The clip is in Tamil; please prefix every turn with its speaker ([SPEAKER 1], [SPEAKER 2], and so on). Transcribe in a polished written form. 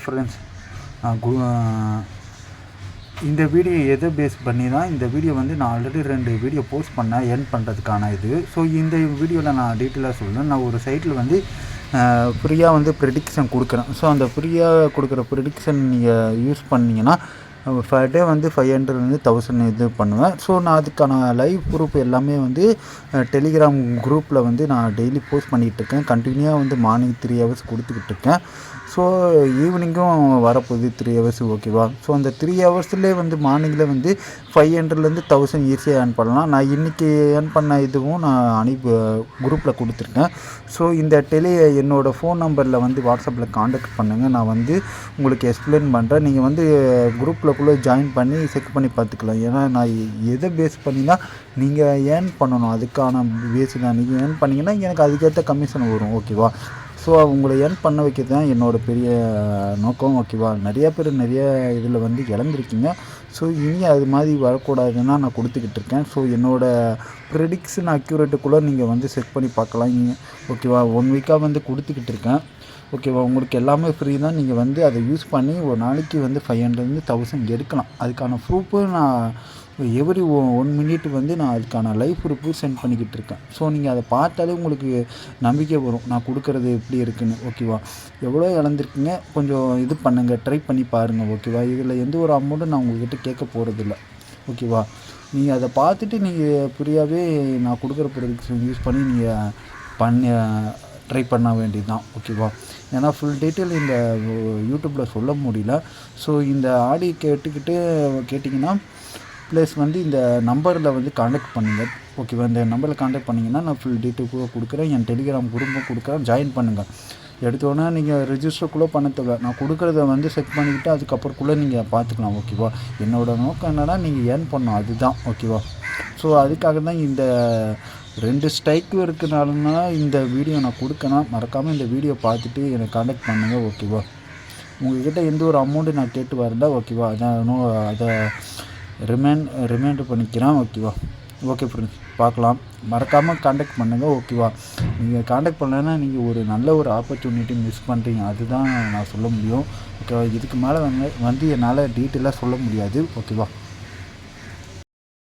[SPEAKER 1] ஃப்ரெண்ட்ஸ், இந்த வீடியோ எதை பேஸ் பண்ணி தான் இந்த வீடியோ வந்து நான் ஆல்ரெடி 2 வீடியோ போஸ்ட் பண்ணேன் ஏர்ன் பண்ணுறதுக்கான இது. ஸோ இந்த வீடியோவில் நான் டீட்டெயிலாக சொல்கிறேன். நான் ஒரு சைட்டில் வந்து ஃப்ரீயாக வந்து ப்ரெடிக்ஷன் கொடுக்குறேன். ஸோ அந்த ஃப்ரீயாக கொடுக்குற ப்ரெடிக்ஷன் நீங்கள் யூஸ் பண்ணிங்கன்னா பர் டே வந்து 500 1000 இது பண்ணுவேன். ஸோ நான் அதுக்கான லைவ் ப்ரூஃப் எல்லாமே வந்து டெலிகிராம் குரூப்பில் வந்து நான் டெய்லி போஸ்ட் பண்ணிகிட்ருக்கேன். கண்டினியூவாக வந்து மார்னிங் 3 ஹவர்ஸ் கொடுத்துக்கிட்டு இருக்கேன். ஸோ ஈவினிங்கும் வரப்போகுது 3 ஹவர்ஸ், ஓகேவா? ஸோ அந்த 3 ஹவர்ஸ்லேயே வந்து மார்னிங்கில் வந்து 500 1000 ஈஸியாக ஏர்ன் பண்ணலாம். நான் இன்றைக்கி ஏர்ன் பண்ண இதுவும் நான் குரூப்பில் கொடுத்துருக்கேன். ஸோ இந்த என்னோடய ஃபோன் நம்பரில் வந்து வாட்ஸ்அப்பில் காண்டாக்ட் பண்ணுங்கள். நான் வந்து உங்களுக்கு எக்ஸ்பிளைன் பண்ணுறேன். நீங்கள் வந்து குரூப்பில் ஜாயின் பண்ணி செக் பண்ணி பார்த்துக்கலாம். ஏன்னா நான் எதை பேஸ் பண்ணினா நீங்கள் ஏர்ன் பண்ணணும், அதுக்கான பேஸ் தான். நீங்கள் ஏர்ன் பண்ணிங்கன்னா எனக்கு அதுக்கேற்ற கமிஷன் வரும், ஓகேவா? ஸோ உங்களை ஏர்ன் பண்ண வைக்கிறது தான் என்னோடய பெரிய நோக்கம், ஓகேவா? நிறையா பேர் நிறைய இதில் வந்து இழந்திருக்கீங்க. ஸோ இனி அது மாதிரி வரக்கூடாதுன்னா நான் கொடுத்துக்கிட்டு இருக்கேன். ஸோ என்னோடய ப்ரெடிக்ஷன் அக்யூரேட்டுக்குள்ளே நீங்கள் வந்து செக் பண்ணி பார்க்கலாம், ஓகேவா? 1 வீக்காக வந்து கொடுத்துக்கிட்டு இருக்கேன், ஓகேவா? உங்களுக்கு எல்லாமே ஃப்ரீ தான். நீங்கள் வந்து அதை யூஸ் பண்ணி ஒரு நாளைக்கு வந்து 500 1000 எடுக்கலாம். அதுக்கான ப்ரூஃபு நான் எவ்ரி 1 மினிட் வந்து நான் அதுக்கான லைவ் ப்ரூஃபு சென்ட் பண்ணிக்கிட்டு இருக்கேன். ஸோ நீங்கள் அதை பார்த்தாலே உங்களுக்கு நம்பிக்கை வரும் நான் கொடுக்குறது எப்படி இருக்குன்னு, ஓகேவா? எவ்வளோ இழந்திருக்கீங்க, கொஞ்சம் இது பண்ணுங்கள், ட்ரை பண்ணி பாருங்கள், ஓகேவா? இதில் எந்த ஒரு அமௌண்ட்டும் நான் உங்கள்கிட்ட கேட்க போகிறதில்ல, ஓகேவா? நீங்கள் அதை பார்த்துட்டு நீங்கள் ஃப்ரீயாகவே நான் கொடுக்குற ப்ரொடக்ட்ஸ் யூஸ் பண்ணி நீங்கள் ட்ரை பண்ண வேண்டியது தான், ஓகேவா? ஏன்னா ஃபுல் டீட்டெயில் இந்த யூடியூப்பில் சொல்ல முடியல. ஸோ இந்த ஆடியோ கேட்டிங்கன்னா ப்ளஸ் வந்து இந்த நம்பரில் வந்து காண்டாக்ட் பண்ணுங்கள், ஓகேவா? இந்த நம்பரில் காண்டாக்ட் பண்ணிங்கன்னா நான் ஃபுல் டீட்டெயில் கொடுக்குறேன். என் டெலிகிராம் குரூப்பும் கொடுக்குறேன், ஜாயின் பண்ணுங்கள். எடுத்தோன்னே நீங்கள் ரிஜிஸ்டருக்குள்ளே பண்ண தேவை. நான் கொடுக்குறத வந்து செக் பண்ணிக்கிட்டு அதுக்கப்புறக்குள்ளே நீங்கள் பார்த்துக்கலாம், ஓகேவா? என்னோடய நோக்கம் என்னென்னா நீங்கள் ஏர்ன் பண்ணணும், அதுதான், ஓகேவா? ஸோ அதுக்காக தான் இந்த 2 ஸ்ட்ரைக்கு இருக்குனாலும்னா இந்த வீடியோ நான் கொடுக்கணும். மறக்காமல் இந்த வீடியோ பார்த்துட்டு என்னை காண்டாக்ட் பண்ணுங்கள், ஓகேவா? உங்கள்கிட்ட எந்த ஒரு அமௌண்ட்டு நான் கேட்டு வரல, ஓகேவா? அதை ரிமைண்டர் பண்ணிக்கிறேன், ஓகேவா? ஓகே ஃப்ரெண்ட்ஸ், பார்க்கலாம். மறக்காமல் காண்டாக்ட் பண்ணுங்கள், ஓகேவா? நீங்கள் காண்டாக்ட் பண்ணலைன்னா நீங்கள் ஒரு நல்ல ஒரு ஆப்பர்ச்சுனிட்டி மிஸ் பண்ணுறீங்க, அதுதான் நான் சொல்ல முடியும், ஓகேவா? இதுக்கு மேலே வந்து என்னால் டீட்டெயிலாக சொல்ல முடியாது, ஓகேவா?